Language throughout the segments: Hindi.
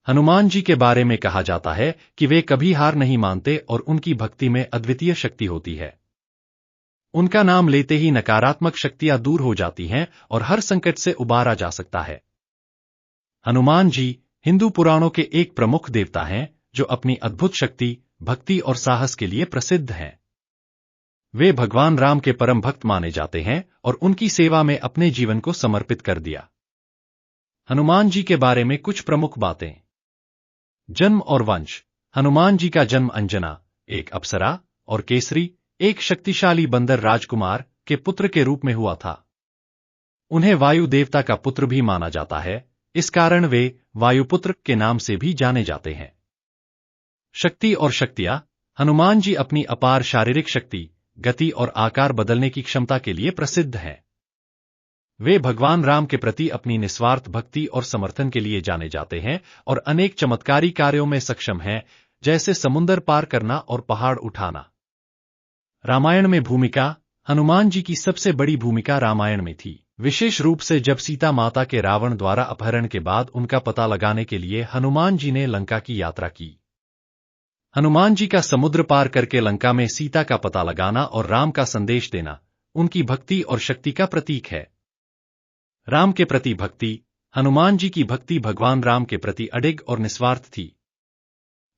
हनुमान जी के बारे में कहा जाता है कि वे कभी हार नहीं मानते और उनकी भक्ति में अद्वितीय शक्ति होती है। उनका नाम लेते ही नकारात्मक शक्तियां दूर हो जाती हैं और हर संकट से उबारा जा सकता है। हनुमान जी हिंदू पुराणों के एक प्रमुख देवता हैं जो अपनी अद्भुत शक्ति, भक्ति और साहस के लिए प्रसिद्ध हैं। वे भगवान राम के परम भक्त माने जाते हैं और उनकी सेवा में अपने जीवन को समर्पित कर दिया। हनुमान जी के बारे में कुछ प्रमुख बातें। जन्म और वंश। हनुमान जी का जन्म अंजना, एक अप्सरा, और केसरी, एक शक्तिशाली बंदर राजकुमार के पुत्र के रूप में हुआ था। उन्हें वायु देवता का पुत्र भी माना जाता है, इस कारण वे वायुपुत्र के नाम से भी जाने जाते हैं। शक्ति और शक्तियां। हनुमान जी अपनी अपार शारीरिक शक्ति, गति और आकार बदलने की क्षमता के लिए प्रसिद्ध हैं। वे भगवान राम के प्रति अपनी निस्वार्थ भक्ति और समर्थन के लिए जाने जाते हैं और अनेक चमत्कारी कार्यों में सक्षम हैं, जैसे समुंदर पार करना और पहाड़ उठाना। रामायण में भूमिका। हनुमान जी की सबसे बड़ी भूमिका रामायण में थी, विशेष रूप से जब सीता माता के रावण द्वारा अपहरण के बाद उनका पता लगाने के लिए हनुमान जी ने लंका की यात्रा की। हनुमान जी का समुद्र पार करके लंका में सीता का पता लगाना और राम का संदेश देना उनकी भक्ति और शक्ति का प्रतीक है। राम के प्रति भक्ति। हनुमान जी की भक्ति भगवान राम के प्रति अडिग और निस्वार्थ थी।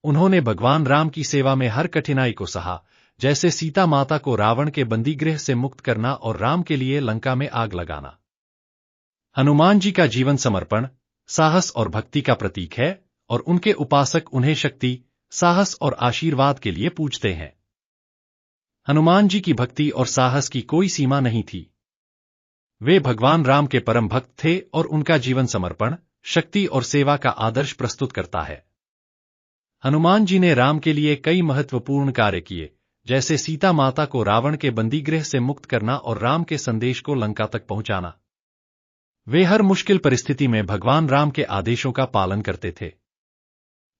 उन्होंने भगवान राम की सेवा में हर कठिनाई को सहा, जैसे सीता माता को रावण के बंदीगृह से मुक्त करना और राम के लिए लंका में आग लगाना। हनुमान जी का जीवन समर्पण, साहस और भक्ति का प्रतीक है और उनके उपासक उन्हें शक्ति, साहस और आशीर्वाद के लिए पूजते हैं। हनुमान जी की भक्ति और साहस की कोई सीमा नहीं थी। वे भगवान राम के परम भक्त थे और उनका जीवन समर्पण, शक्ति और सेवा का आदर्श प्रस्तुत करता है। हनुमान जी ने राम के लिए कई महत्वपूर्ण कार्य किए, जैसे सीता माता को रावण के बंदीगृह से मुक्त करना और राम के संदेश को लंका तक पहुंचाना। वे हर मुश्किल परिस्थिति में भगवान राम के आदेशों का पालन करते थे।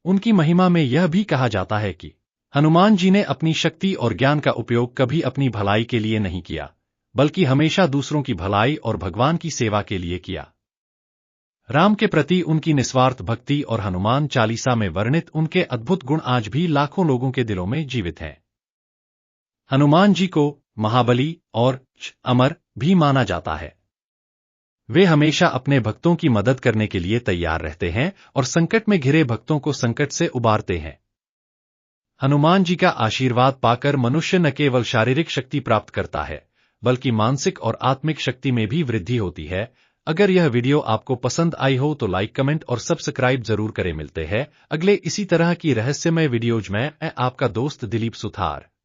उनकी महिमा में यह भी कहा जाता है कि हनुमान जी ने अपनी शक्ति और ज्ञान का उपयोग कभी अपनी भलाई के लिए नहीं किया, बल्कि हमेशा दूसरों की भलाई और भगवान की सेवा के लिए किया। राम के प्रति उनकी निस्वार्थ भक्ति और हनुमान चालीसा में वर्णित उनके अद्भुत गुण आज भी लाखों लोगों के दिलों में जीवित हैं। हनुमान जी को महाबली और अमर भी माना जाता है। वे हमेशा अपने भक्तों की मदद करने के लिए तैयार रहते हैं और संकट में घिरे भक्तों को संकट से उबारते हैं। हनुमान जी का आशीर्वाद पाकर मनुष्य न केवल शारीरिक शक्ति प्राप्त करता है, बल्कि मानसिक और आत्मिक शक्ति में भी वृद्धि होती है। अगर यह वीडियो आपको पसंद आई हो तो लाइक, कमेंट और सब्सक्राइब जरूर करें। मिलते हैं अगले इसी तरह की रहस्यमय वीडियोज में। आपका दोस्त दिलीप सुथार।